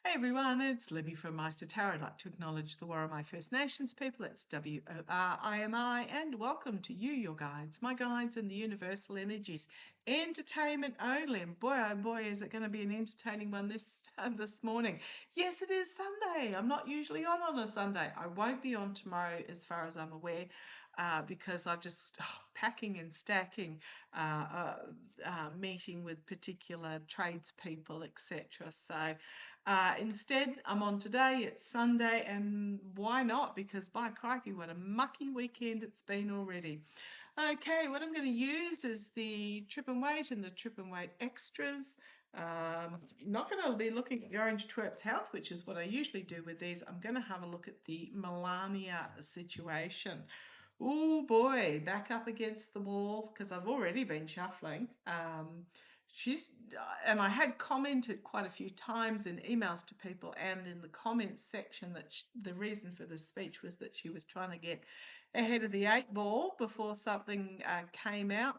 Hey everyone, it's Libby from Meister Tarot. I'd like to acknowledge the Warramai First Nations people. That's WORIMI, and welcome to you, your guides, my guides, and the universal energies. Entertainment only, and boy, oh boy, is it going to be an entertaining one this morning. Yes, it is Sunday. I'm not usually on a Sunday. I won't be on tomorrow, as far as I'm aware, because I'm just packing and stacking. Meeting with particular tradespeople, etc. So instead, I'm on today. It's Sunday, and why not? Because by crikey, what a mucky weekend it's been already. Okay, what I'm going to use is the Trip and Wait and the Trip and Wait extras. Not going to be looking at the Orange Twerp's health, which is what I usually do with these. I'm going to have a look at the Melania situation. Oh boy, back up against the wall because I've already been shuffling. She's and I had commented quite a few times in emails to people and in the comments section that the reason for the speech was that she was trying to get ahead of the 8 ball before something came out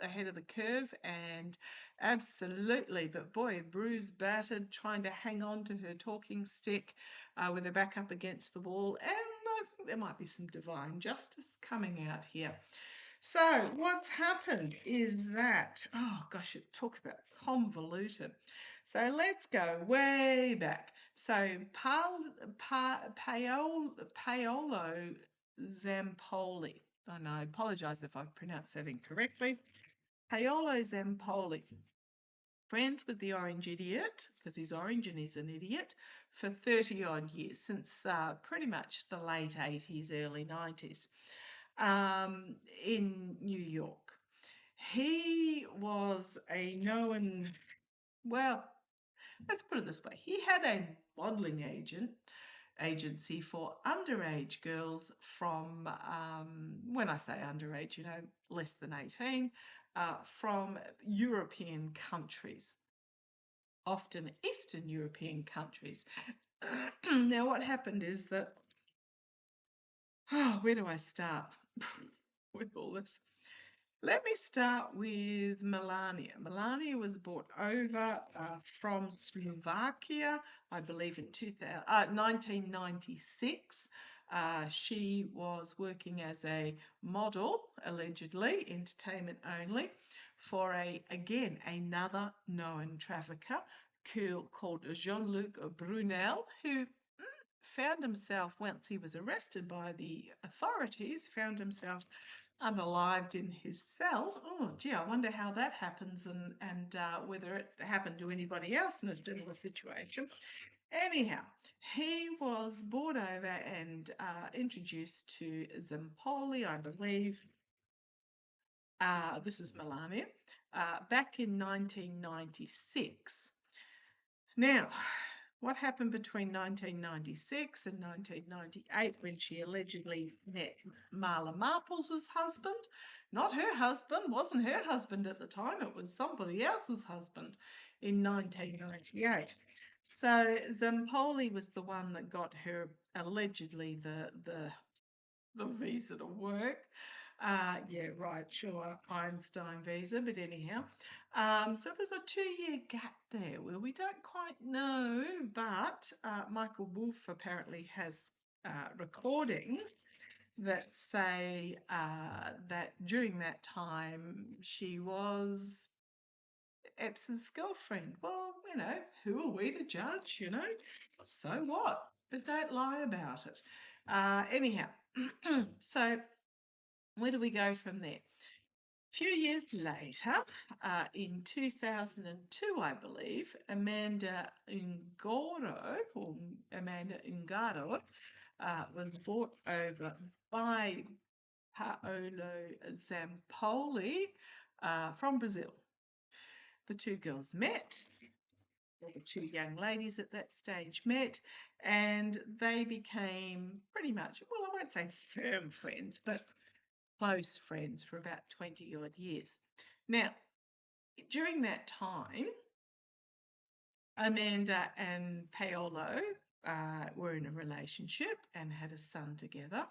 ahead of the curve, and absolutely, but boy, bruised, battered, trying to hang on to her talking stick with her back up against the wall, and I think there might be some divine justice coming out here. So what's happened is that, oh gosh, talk about convoluted. So let's go way back. So Paolo Zampoli, and I apologise if I've pronounced that incorrectly. Paolo Zampoli, friends with the orange idiot, because he's orange and he's an idiot, for 30 odd years, since pretty much the late 80s, early 90s, in New York. He was a known, well, let's put it this way. He had a modelling agency for underage girls from, when I say underage, less than 18, from European countries, often Eastern European countries. Now, what happened is that, where do I start with all this? Let me start with Melania. Melania was brought over from Slovakia, I believe, in 1996. She was working as a model, allegedly, entertainment only, for again, another known trafficker called Jean-Luc Brunel, who found himself, once he was arrested by the authorities, found himself unalived in his cell. Oh, gee, I wonder how that happens and whether it happened to anybody else in a similar situation. Anyhow, he was brought over and introduced to Zampoli, I believe. This is Melania, back in 1996. Now, what happened between 1996 and 1998 when she allegedly met Marla Marples' husband? Not her husband, wasn't her husband at the time, it was somebody else's husband in 1998. So Zampoli was the one that got her allegedly the visa to work. Yeah, right, sure, Einstein visa, but anyhow. So there's a 2-year gap there where we don't quite know, but Michael Wolff apparently has recordings that say that during that time she was Epps' girlfriend. Well, who are we to judge, So what? But don't lie about it. Anyhow, so where do we go from there? A few years later, in 2002, I believe, Amanda Ungaro was brought over by Paolo Zampoli from Brazil. The two girls met. The two young ladies at that stage met, and they became pretty much, well, I won't say firm friends, but close friends for about 20 odd years. Now, during that time, Amanda and Paolo were in a relationship and had a son together.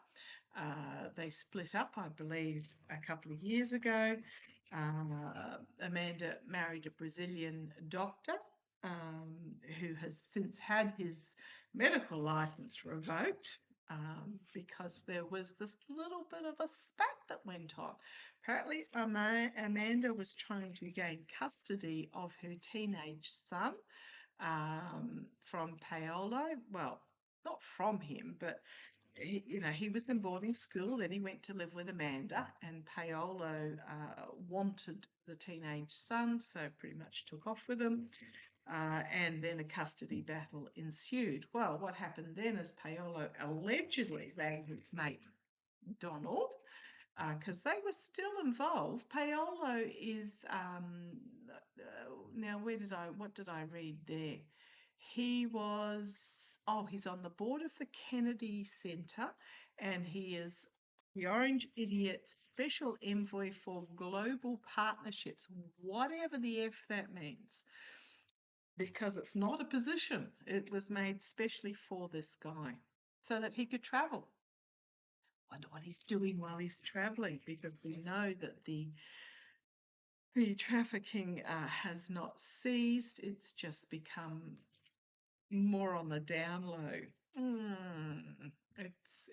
They split up, I believe, a couple of years ago. Amanda married a Brazilian doctor who has since had his medical license revoked because there was this little bit of a spat that went on. Apparently, Amanda was trying to gain custody of her teenage son from Paolo. Well, not from him, but he was in boarding school. Then he went to live with Amanda, and Paolo wanted the teenage son, so pretty much took off with him. And then a custody battle ensued. Well, what happened then is Paolo allegedly rang his mate Donald because they were still involved. Paolo is now what did I read there? He's on the board of the Kennedy Center, and he is the Orange Idiot Special Envoy for Global Partnerships, whatever the F that means, because it's not a position. It was made specially for this guy so that he could travel. Wonder what he's doing while he's traveling, because we know that the trafficking has not ceased. It's just become more on the down low.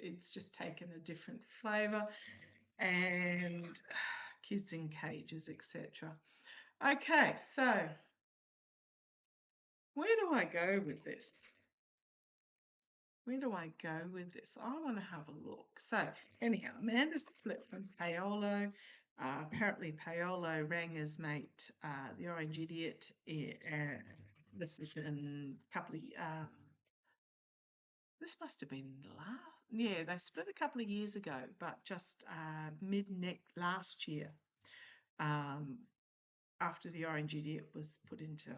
It's just taken a different flavour, and kids in cages, etc. Okay, so where do I go with this? Where do I go with this? I want to have a look. So anyhow, Amanda split from Paolo. Apparently Paolo rang his mate, the Orange Idiot. This is in a couple of this must have been they split a couple of years ago, but just last year, after the Orange Idiot was put into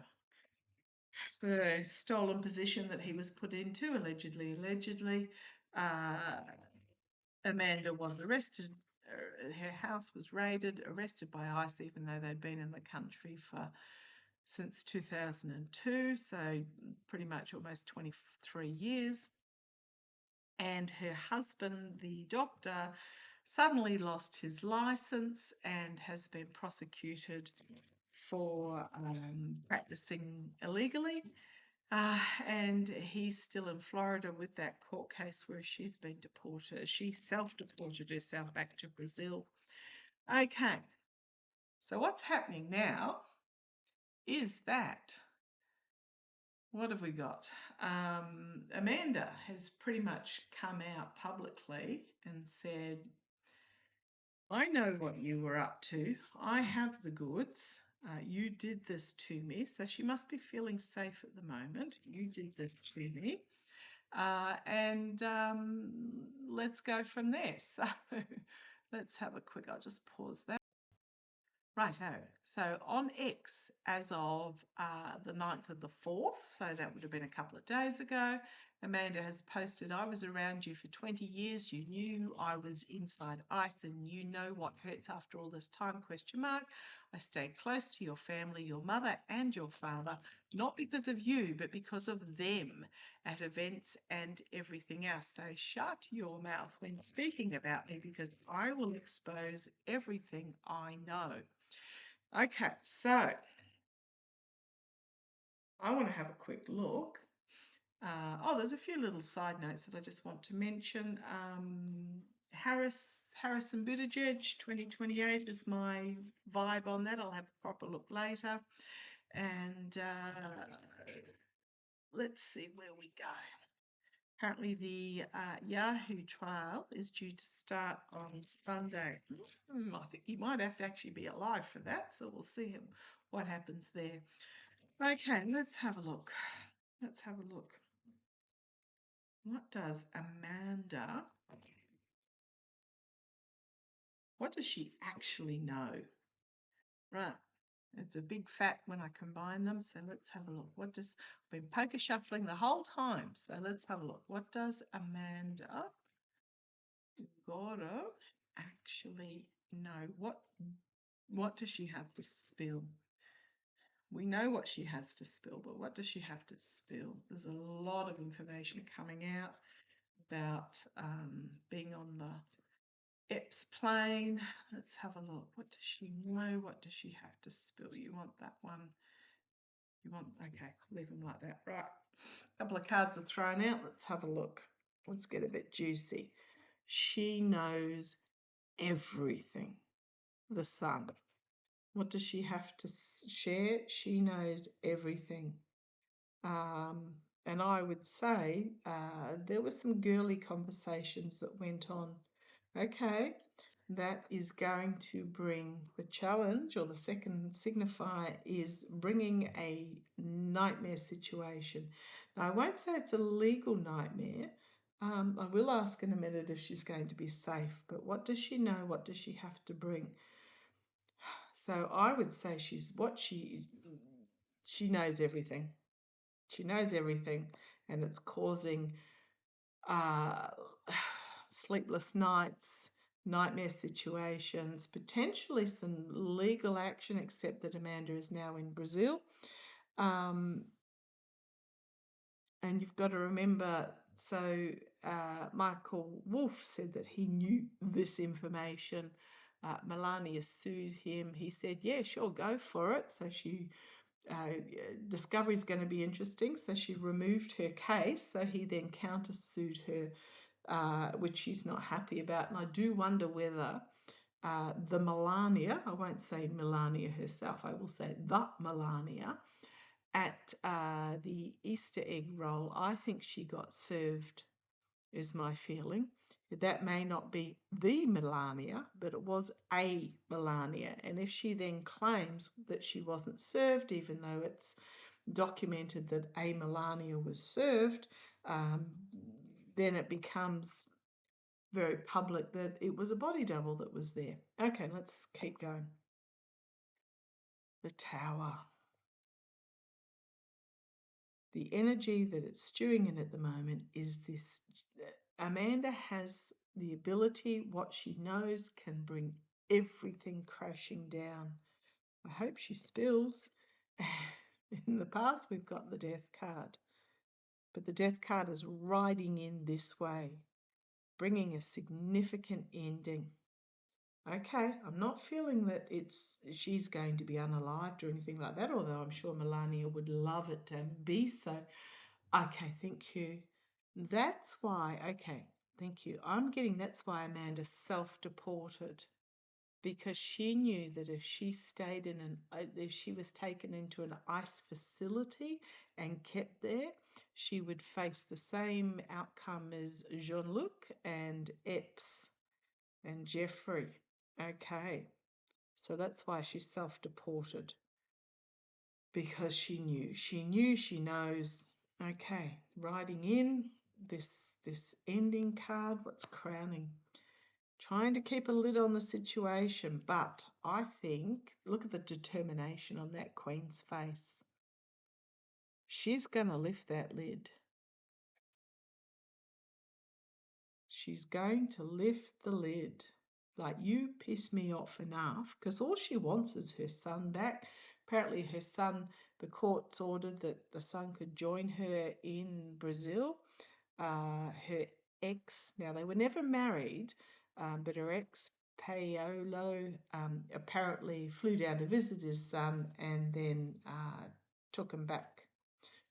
the stolen position that he was put into, allegedly. Amanda was arrested. Her house was raided, arrested by ICE, even though they'd been in the country since 2002, so pretty much almost 23 years. And her husband, the doctor, suddenly lost his license and has been prosecuted for practicing illegally. And he's still in Florida with that court case where she's been deported. She self-deported herself back to Brazil. Okay, so what's happening now is that, what have we got? Amanda has pretty much come out publicly and said, I know what you were up to. I have the goods. You did this to me. So she must be feeling safe at the moment. You did this to me. And let's go from there. So let's have a quick, I'll just pause that. Righto. So on X, as of the 9th of the 4th, so that would have been a couple of days ago, Amanda has posted, I was around you for 20 years. You knew I was inside ICE, and you know what hurts after all this time, ? I stayed close to your family, your mother and your father, not because of you, but because of them at events and everything else. So shut your mouth when speaking about me, because I will expose everything I know. Okay, so I want to have a quick look. There's a few little side notes that I just want to mention. Harrison Buttigieg, 2028 is my vibe on that. I'll have a proper look later. And let's see where we go. Apparently the Yahoo trial is due to start on Sunday. I think he might have to actually be alive for that, so we'll see what happens there. Okay, let's have a look. What does Amanda, what does she actually know? Right, it's a big fat when I combine them, so let's have a look. I've been poker shuffling the whole time, so let's have a look. What does Amanda Goro actually know? What does she have to spill? We know what she has to spill, but what does she have to spill? There's a lot of information coming out about being on the EPS plane. Let's have a look. What does she know? What does she have to spill? You want that one You want, okay, leave them like that. Right. A couple of cards are thrown out. Let's have a look. Let's get a bit juicy. She knows everything. The Sun. What does she have to share? She knows everything. And I would say there were some girly conversations that went on. Okay, that is going to bring the challenge, or the second signifier is bringing a nightmare situation. Now, I won't say it's a legal nightmare. I will ask in a minute if she's going to be safe, but what does she know? What does she have to bring? So I would say she knows everything. She knows everything, and it's causing uh, sleepless nights, nightmare situations, potentially some legal action, except that Amanda is now in Brazil. And you've got to remember, so Michael Wolff said that he knew this information. Melania sued him. He said, yeah, sure, go for it. So she discovery is going to be interesting. So she removed her case. So he then countersued her, which she's not happy about. And I do wonder whether the Melania, I won't say Melania herself, I will say the Melania, at the Easter egg roll, I think she got served, is my feeling. That may not be the Melania, but it was a Melania. And if she then claims that she wasn't served, even though it's documented that a Melania was served, then it becomes very public that it was a body double that was there. Okay, let's keep going. The Tower. The energy that it's stewing in at the moment is this. Amanda has the ability, what she knows can bring everything crashing down. I hope she spills. In the past, we've got the Death card, but the Death card is riding in this way, bringing a significant ending. Okay, I'm not feeling that she's going to be unalived or anything like that, although I'm sure Melania would love it to be so. Okay, thank you. That's why, okay, thank you. I'm getting that's why Amanda self-deported, because she knew that if she stayed if she was taken into an ICE facility and kept there, she would face the same outcome as Jean-Luc and Epps and Jeffrey. Okay, so that's why she self-deported, because she knew, she knows. Okay, writing in this ending card, what's crowning? Trying to keep a lid on the situation, but I think, look at the determination on that Queen's face. She's going to lift that lid. She's going to lift the lid. Like, you piss me off enough, because all she wants is her son back. Apparently her son, the courts ordered that the son could join her in Brazil. Her ex, now they were never married, but her ex Paolo apparently flew down to visit his son and then took him back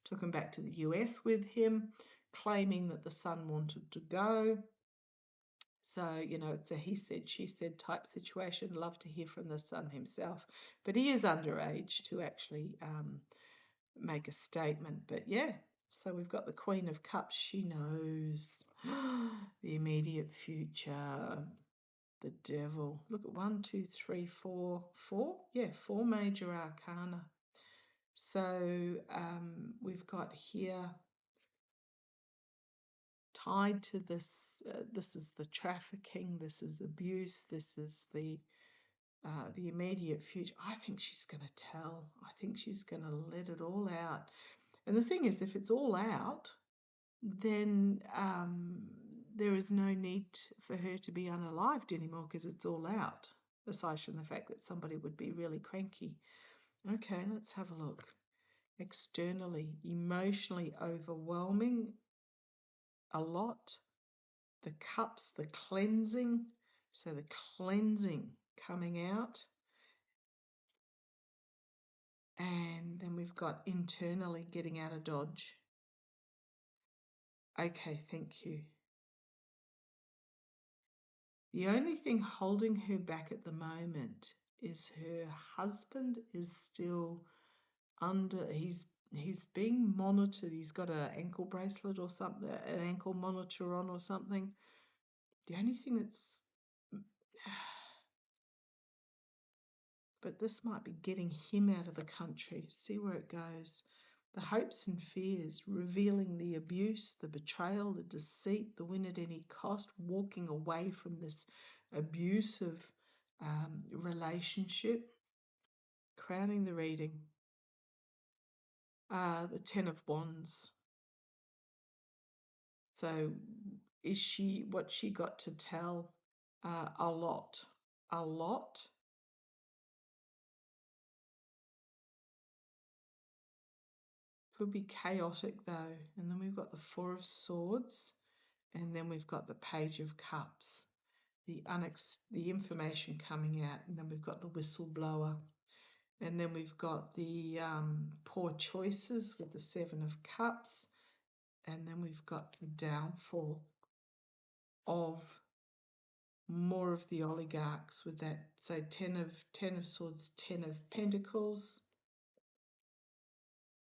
to the US with him, claiming that the son wanted to go. So, you know, it's a he said, she said type situation. Love to hear from the son himself. But he is underage to actually make a statement. But yeah, so we've got the Queen of Cups. She knows the immediate future. The Devil. Look at 1, 2, 3, 4, 4. Yeah, 4 major arcana. So we've got here, tied to this, this is the trafficking, this is abuse, this is the immediate future. I think she's going to tell. I think she's going to let it all out. And the thing is, if it's all out, then there is no need for her to be unalived anymore, because it's all out, aside from the fact that somebody would be really cranky. Okay, let's have a look. Externally, emotionally overwhelming, a lot. The cups, the cleansing. So the cleansing coming out. And then we've got internally getting out of Dodge. Okay, thank you. The only thing holding her back at the moment is her husband is still he's being monitored. He's got an ankle bracelet or something, an ankle monitor on or something. The only thing that's but this might be getting him out of the country. See where it goes. The hopes and fears, revealing the abuse, the betrayal, the deceit, the win at any cost, walking away from this abusive relationship. Crowning the reading. The Ten of Wands. So what's she got to tell? A lot. A lot. Could be chaotic though. And then we've got the Four of Swords. And then we've got the Page of Cups. The information coming out. And then we've got the whistleblower. And then we've got the poor choices with the Seven of Cups. And then we've got the downfall of more of the oligarchs with that. So ten of Swords, 10 of Pentacles.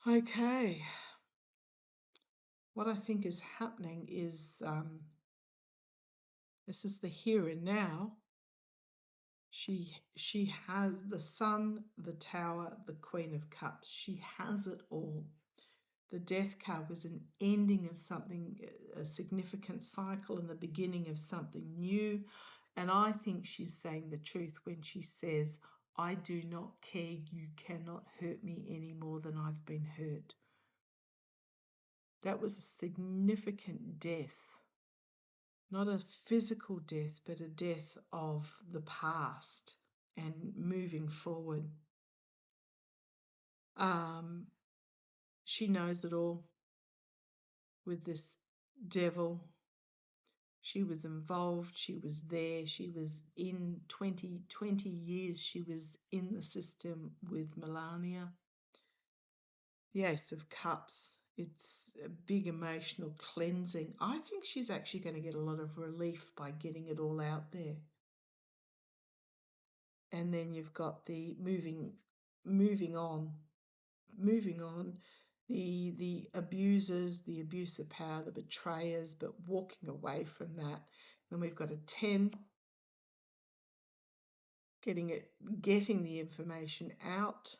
Okay. What I think is happening is this is the here and now. She has the Sun, the Tower, the Queen of Cups. She has it all. The Death card was an ending of something, a significant cycle, and the beginning of something new. And I think she's saying the truth when she says, I do not care, you cannot hurt me any more than I've been hurt. That was a significant death. Not a physical death, but a death of the past and moving forward. She knows it all with this devil. She was involved, she was there, she was in 20 years, she was in the system with Melania. The Ace of Cups, it's a big emotional cleansing. I think she's actually going to get a lot of relief by getting it all out there. And then you've got the moving on, the abusers, the abuse of power, the betrayers, but walking away from that. Then we've got a 10, getting the information out.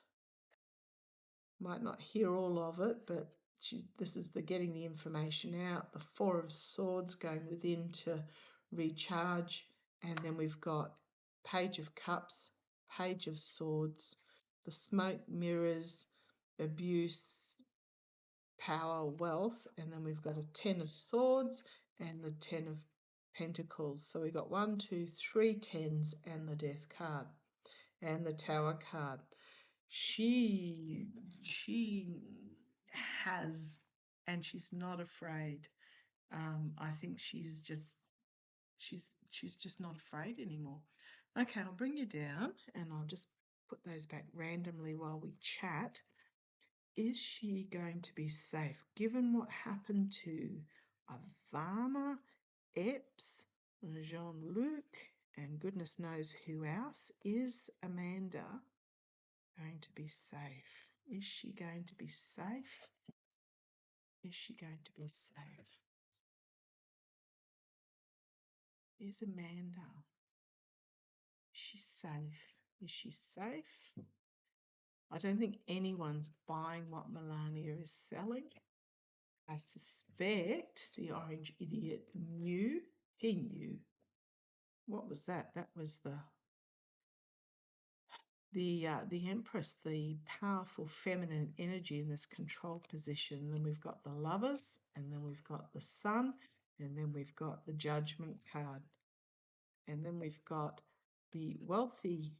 Might not hear all of it, but this is the getting the information out. The Four of Swords going within to recharge. And then we've got Page of Cups, Page of Swords, the smoke mirrors, abuse, power, wealth. And then we've got a 10 of Swords and the 10 of Pentacles. So we've got 1, 2, 3 10s and the Death card and the Tower card. She has, and she's not afraid. I think she's just not afraid anymore. Okay, I'll bring you down and I'll just put those back randomly while we chat. Is she going to be safe given what happened to Ivana, Epps, Jean-Luc, and goodness knows who else? Is Amanda going to be safe? Is she going to be safe? Is she going to be safe? Is Amanda? Is she safe? Is she safe? I don't think anyone's buying what Melania is selling. I suspect the orange idiot knew. He knew. What was that? That was the Empress, the powerful feminine energy in this control position. Then we've got the Lovers, and then we've got the Sun, and then we've got the Judgment card. And then we've got the wealthy,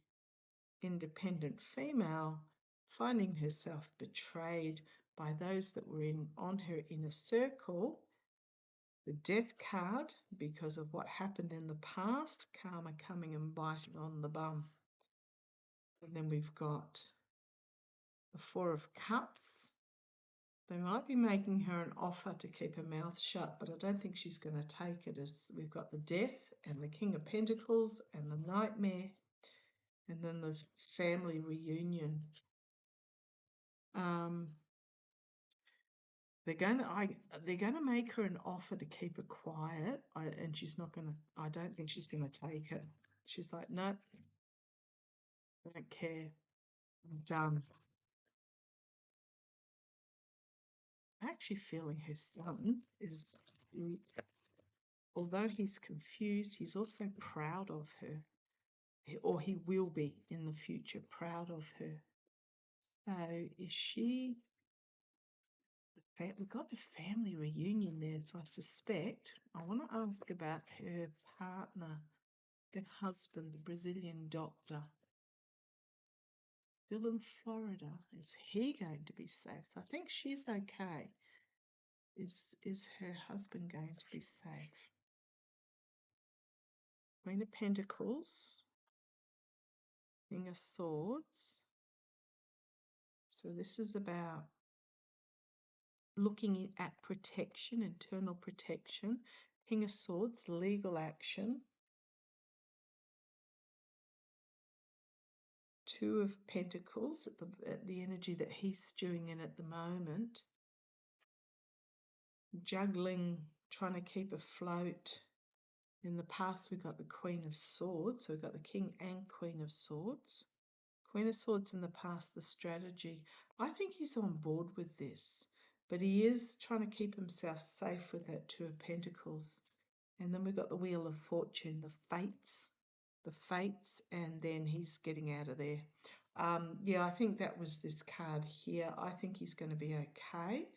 independent female finding herself betrayed by those that were on her inner circle. The Death card, because of what happened in the past, karma coming and biting on the bum. And then we've got the Four of Cups. They might be making her an offer to keep her mouth shut, but I don't think she's going to take it, as we've got the Death and the King of Pentacles and the Nightmare, and then the family reunion. They're going to make her an offer to keep her quiet, and she's not going to. I don't think she's going to take it. She's like, no, I don't care. I'm done. I'm actually feeling her son is, although he's confused, he's also proud of her, or he will be in the future proud of her. So is she? We've got the family reunion there, so I suspect I want to ask about her partner, her husband, the Brazilian doctor. Still in Florida. Is he going to be safe? So I think she's okay. Is her husband going to be safe? Queen of Pentacles, King of Swords. So this is about looking at protection, internal protection. King of Swords, legal action. Two of Pentacles, at the energy that he's stewing in at the moment. Juggling, trying to keep afloat. In the past, we got the Queen of Swords, so we've got the King and Queen of Swords. Queen of Swords in the past, the strategy. I think he's on board with this, but he is trying to keep himself safe with that Two of Pentacles. And then we've got the Wheel of Fortune, the fates, and then he's getting out of there. Yeah, I think that was this card here. I think he's going to be okay.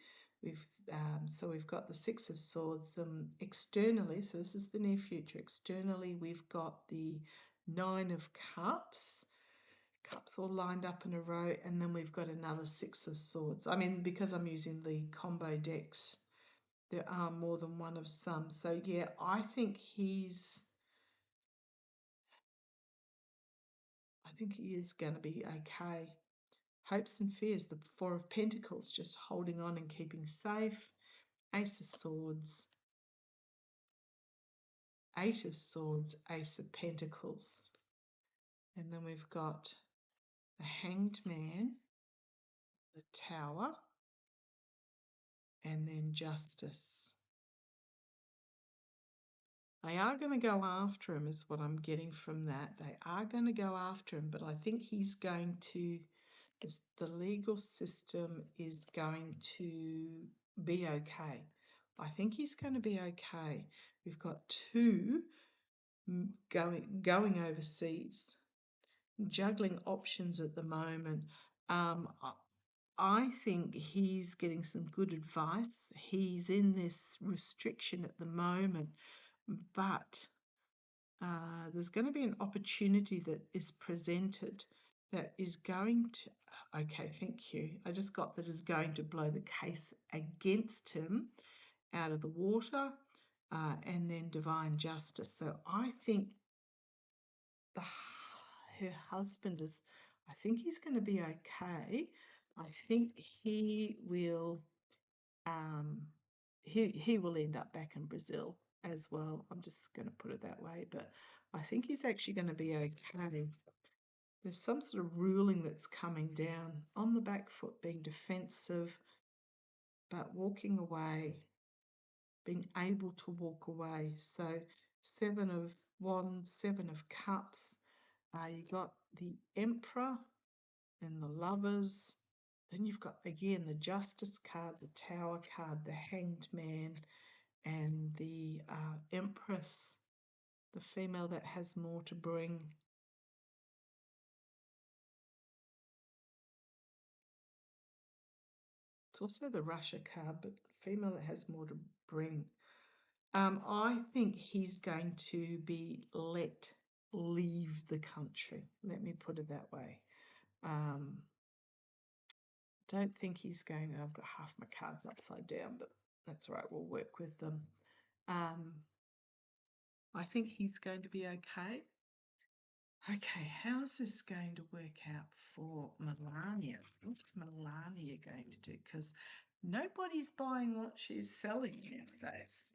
So we've got the Six of Swords. Externally, so this is the near future. Externally, we've got the Nine of Cups. Cups all lined up in a row, and then we've got another Six of Swords. I mean, because I'm using the combo decks, there are more than one of some. So yeah, I think he is going to be okay. Hopes and fears, the Four of Pentacles, just holding on and keeping safe. Ace of Swords, Eight of Swords, Ace of Pentacles. And then we've got the Hanged Man, the Tower, and then Justice. They are going to go after him, is what I'm getting from that. They are going to go after him, but I think he's going to, the legal system is going to be okay. I think he's going to be okay. We've got two going overseas, juggling options at the moment. I think he's getting some good advice. He's in this restriction at the moment, but there's going to be an opportunity that is presented that is going to, okay, thank you. I just got that is going to blow the case against him out of the water, and then divine justice. So I think her husband is, I think he's going to be okay. I think he will, he will end up back in Brazil as well. I'm just going to put it that way, but I think he's actually going to be okay. There's some sort of ruling that's coming down on the back foot, being defensive, but walking away, being able to walk away. So Seven of Wands, Seven of Cups. You got the Emperor and the Lovers. Then you've got, again, the Justice card, the Tower card, the Hanged Man, and the Empress, the female that has more to bring. It's also the Russia card, but female that has more to bring. I think he's going to be let leave the country. Let me put it that way. Don't think he's going, I've got half my cards upside down, but that's all right, we'll work with them. I think he's going to be okay. Okay, how's this going to work out for Melania? What's Melania going to do? Because nobody's buying what she's selling nowadays.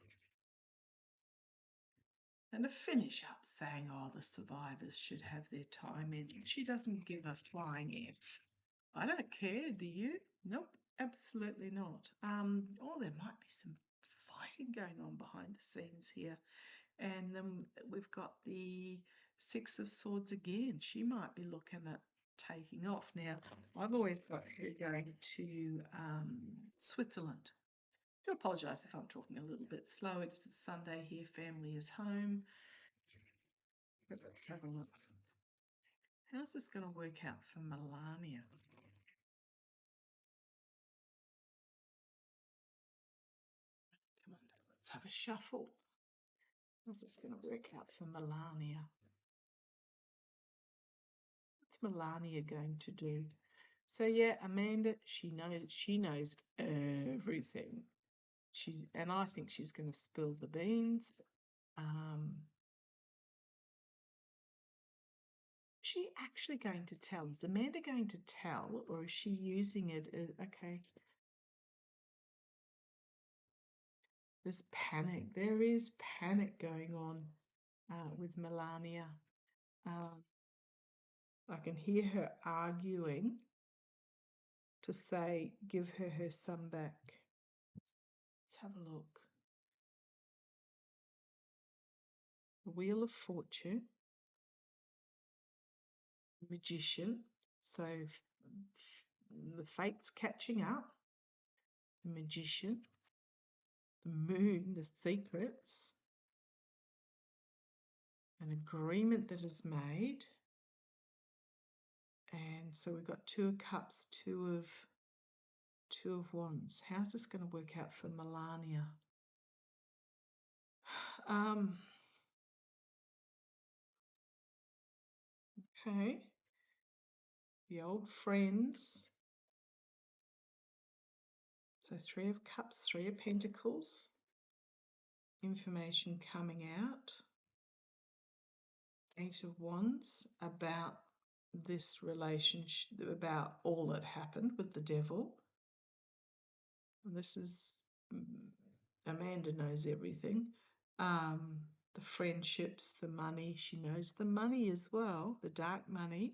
And to finish up saying, oh, the survivors should have their time in. She doesn't give a flying F. I don't care, do you? Nope, absolutely not. Oh, there might be some fighting going on behind the scenes here. And then we've got the Six of Swords again. She might be looking at taking off. Now, I've always got her going to Switzerland. I do apologise if I'm talking a little bit slow. It is a Sunday here. Family is home. But let's have a look. How's this going to work out for Melania? Come on, let's have a shuffle. How's this going to work out for Melania? What's Melania going to do? So yeah, Amanda, she knows everything. And I think she's going to spill the beans. Is she actually going to tell? Is Amanda going to tell, or is she using it? Okay. There's panic. There is panic going on with Melania. I can hear her arguing to say, give her son back. Let's have a look. The Wheel of Fortune, Magician. So the fate's catching up. The Magician, the Moon, the secrets, an agreement that is made. And so we've got Two of Cups, Two of Wands. How's this going to work out for Melania? Okay. The old friends. So Three of Cups, Three of Pentacles. Information coming out. Eight of Wands about this relationship, about all that happened with the devil. And this is, Amanda knows everything. The friendships, the money, she knows the money as well, the dark money.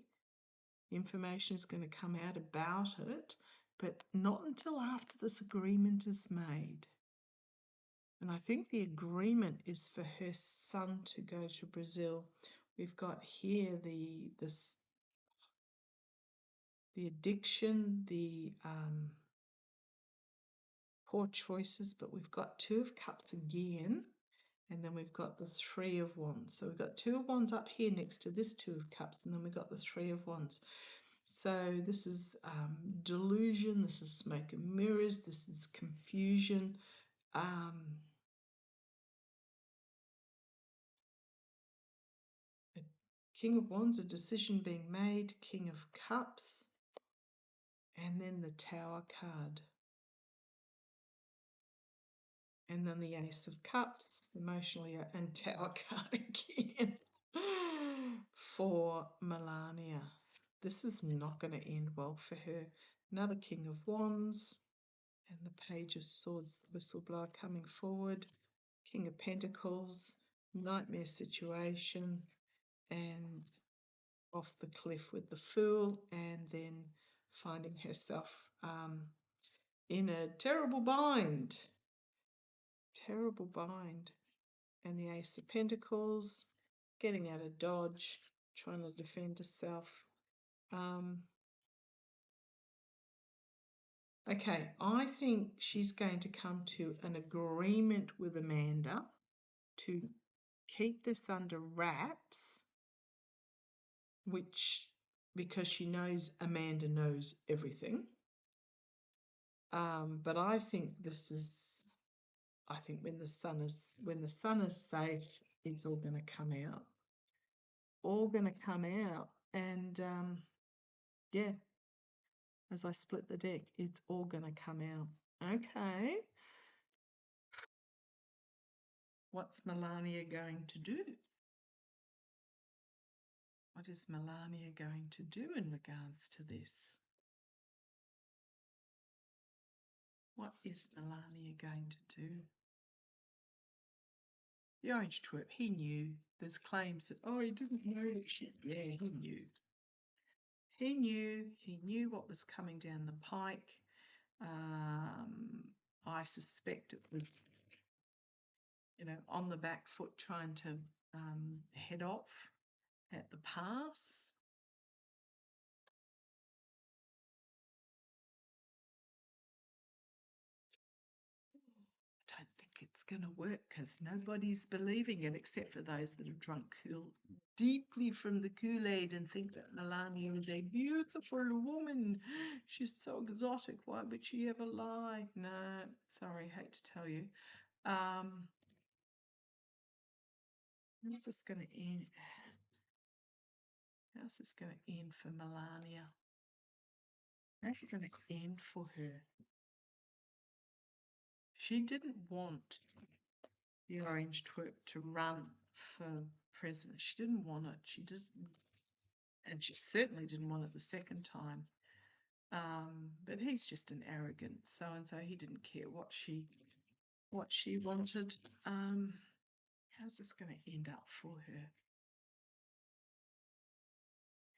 Information is going to come out about it, but not until after this agreement is made. And I think the agreement is for her son to go to Brazil. We've got here the addiction, the poor choices, but we've got Two of Cups again, and then we've got the Three of Wands. So we've got Two of Wands up here next to this Two of Cups, and then we've got the Three of Wands. So this is delusion, this is smoke and mirrors, this is confusion. King of Wands, a decision being made, King of Cups, and then the Tower card. And then the Ace of Cups, emotionally, and Tower card again for Melania. This is not going to end well for her. Another King of Wands and the Page of Swords, the whistleblower coming forward. King of Pentacles, nightmare situation, and off the cliff with the Fool, and then finding herself in a terrible bind. Terrible bind. And the Ace of Pentacles, getting out of dodge, trying to defend herself. Okay, I think she's going to come to an agreement with Amanda to keep this under wraps, because she knows Amanda knows everything. But I think when the sun is safe, it's all going to come out. All going to come out, and yeah, as I split the deck, it's all going to come out. Okay. What's Melania going to do? What is Melania going to do in regards to this? What is Melania going to do? The orange twerp, he knew. There's claims that, oh, he didn't know that shit. Yeah, he knew. He knew what was coming down the pike. I suspect it was, on the back foot trying to head off at the pass. I don't think it's going to work because nobody's believing it except for those that have drunk deeply from the Kool-Aid and think that Melania is a beautiful woman. She's so exotic. Why would she ever lie? No, sorry, hate to tell you. How's this going to end? How's this going to end for Melania? How's it going to end for her? She didn't want the orange twerp to run for president. She didn't want it. She just, and she certainly didn't want it the second time. But he's just an arrogant so-and-so. He didn't care what she wanted. How's this going to end up for her?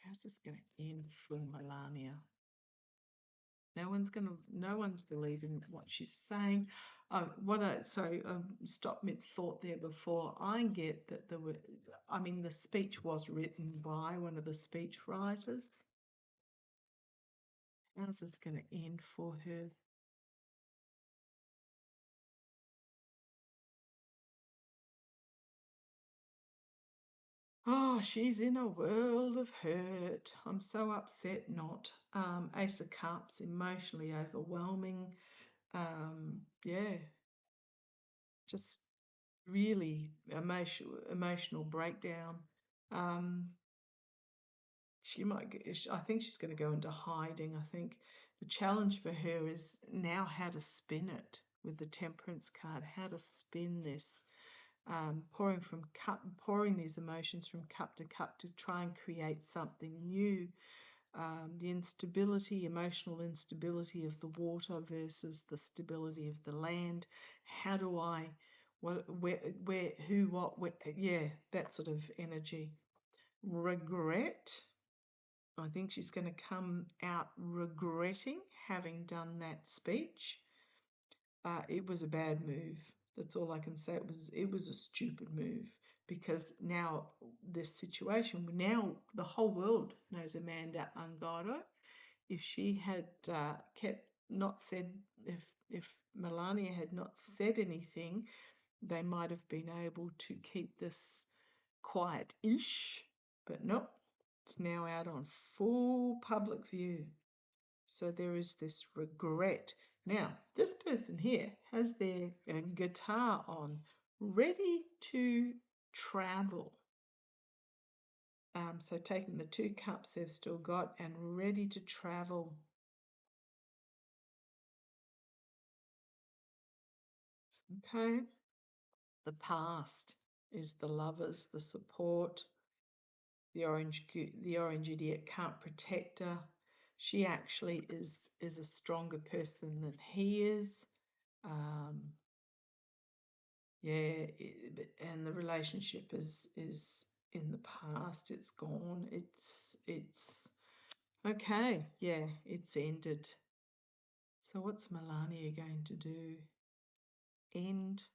How's this going to end for Melania? No one's believing what she's saying. Oh, stop mid-thought there before. I get that the speech was written by one of the speech writers. How's this going to end for her? Oh, she's in a world of hurt. I'm so upset not. Ace of Cups, emotionally overwhelming. Yeah, just really emotional breakdown. I think she's going to go into hiding. I think the challenge for her is now how to spin it with the Temperance card, how to spin this. Pouring these emotions from cup to cup to try and create something new. The emotional instability of the water versus the stability of the land. How do I, where, who, what, where, yeah, that sort of energy. Regret. I think she's going to come out regretting having done that speech. It was a bad move. That's all I can say. It was a stupid move because now this situation, now the whole world knows Amanda Ungaro. If she had if Melania had not said anything, they might have been able to keep this quiet-ish, but no, it's now out on full public view. So there is this regret. Now, this person here has their guitar on, ready to travel. So taking the 2 cups they've still got and ready to travel. Okay. The past is the lovers, the support. The orange idiot can't protect her. She actually is a stronger person than he is. And the relationship is in the past. It's gone. It's okay. Yeah, it's ended. So what's Melania going to do? End.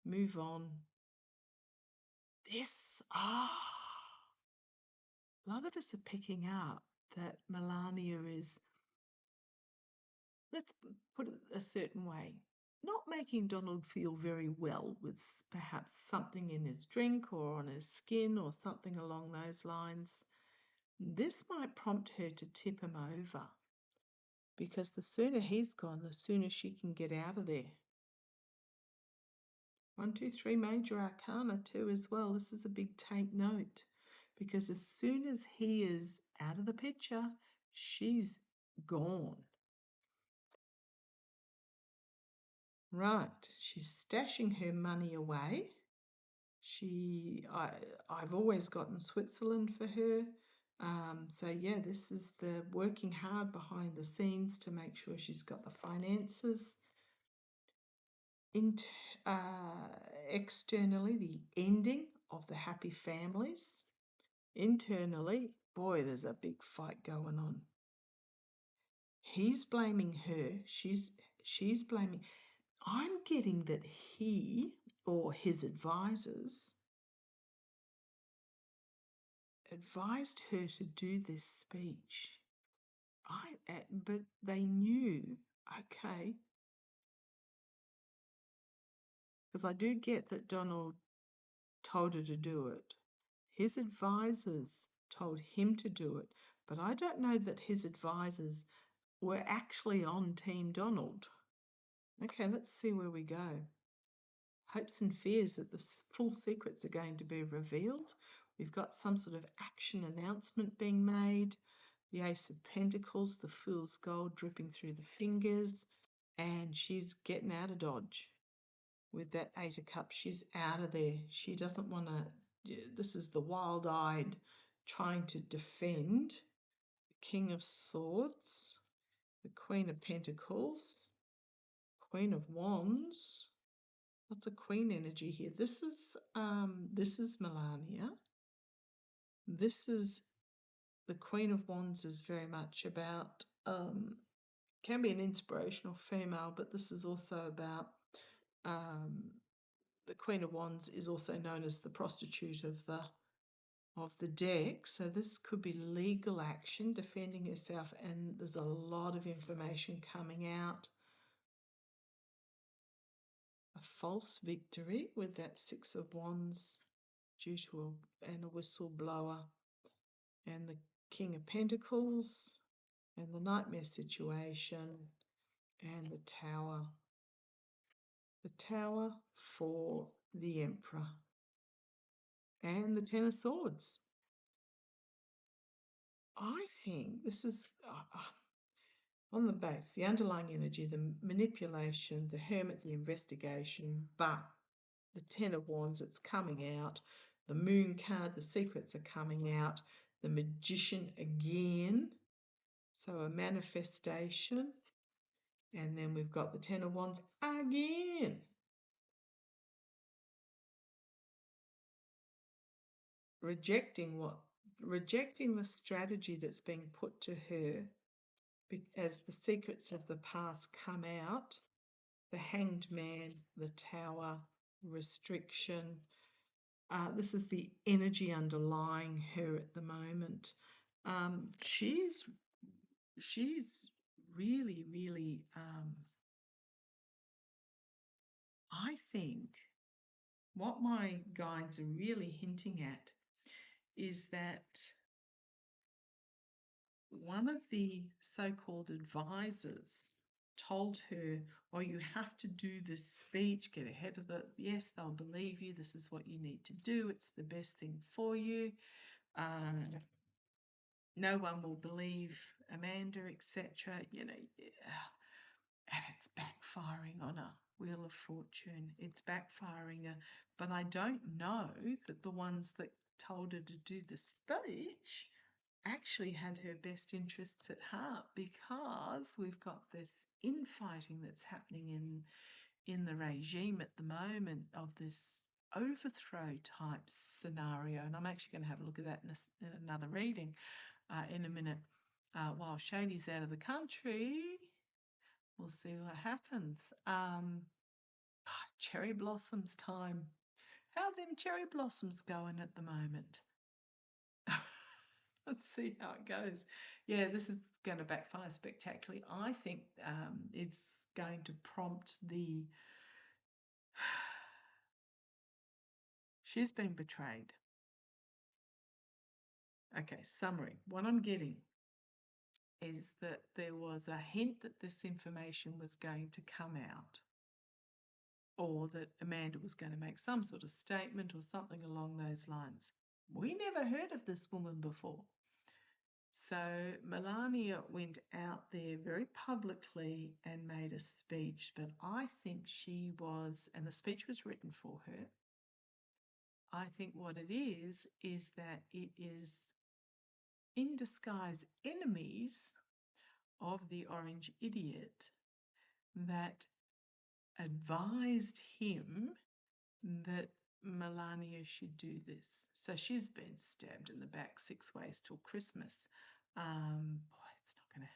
Move on. A lot of us are picking up that Melania is, let's put it a certain way, not making Donald feel very well with perhaps something in his drink or on his skin or something along those lines. This might prompt her to tip him over because the sooner he's gone, the sooner she can get out of there. 1, 2, 3 major arcana too as well. This is a big take note because as soon as he is out of the picture, she's gone. Right, she's stashing her money away. I've always gotten Switzerland for her. So yeah, this is the working hard behind the scenes to make sure she's got the finances. Externally, the ending of the happy families. Internally, boy, there's a big fight going on. He's blaming her. She's blaming. I'm getting that he or his advisors advised her to do this speech. But they knew, okay, because I do get that Donald told her to do it. His advisors told him to do it, but I don't know that his advisors were actually on Team Donald. Okay, let's see where we go. Hopes and fears that the full secrets are going to be revealed. We've got some sort of action announcement being made. The Ace of Pentacles, the Fool's Gold dripping through the fingers, and she's getting out of Dodge. With that Eight of Cups, she's out of there. She doesn't want to, this is the wild-eyed trying to defend. The King of Swords, the Queen of Pentacles, Queen of Wands. Lots of Queen energy here. This is Melania. This is the Queen of Wands is very much about, can be an inspirational female, but this is also about, the Queen of Wands is also known as the prostitute of the deck. So this could be legal action, defending herself, and there's a lot of information coming out. A false victory with that Six of Wands due to a whistleblower, and the King of Pentacles, and the nightmare situation, and the Tower. The Tower for the Emperor, and the Ten of Swords. I think this is on the base, the underlying energy, the manipulation, the Hermit, the investigation, but the Ten of Wands, it's coming out. The Moon card, the secrets are coming out. The Magician again, so a manifestation. And then we've got the Ten of Wands again. Rejecting the strategy that's being put to her as the secrets of the past come out. The Hanged Man, the Tower, restriction. This is the energy underlying her at the moment. She's really, really, I think what my guides are really hinting at is that one of the so-called advisors told her, oh, you have to do this speech, get ahead of it. Yes, they'll believe you. This is what you need to do. It's the best thing for you. No one will believe Amanda, etc. You know, and it's backfiring on her. Wheel of Fortune. It's backfiring her. But I don't know that the ones that told her to do the speech actually had her best interests at heart, because we've got this infighting that's happening in the regime at the moment of this overthrow type scenario. And I'm actually going to have a look at that in another reading in a minute. While Shady's out of the country, we'll see what happens. Cherry blossoms time. How are them cherry blossoms going at the moment? Let's see how it goes. Yeah, this is going to backfire spectacularly. I think it's going to prompt the... She's been betrayed. Okay, summary. What I'm getting is that there was a hint that this information was going to come out, or that Amanda was going to make some sort of statement or something along those lines. We never heard of this woman before. So Melania went out there very publicly and made a speech, but I think she was, and the speech was written for her, I think what it is that it is in disguise enemies of the orange idiot that advised him that Melania should do this. So she's been stabbed in the back 6 ways till Christmas. Boy, it's not going to...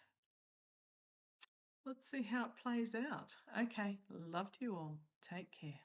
Let's see how it plays out. Okay, love to you all. Take care.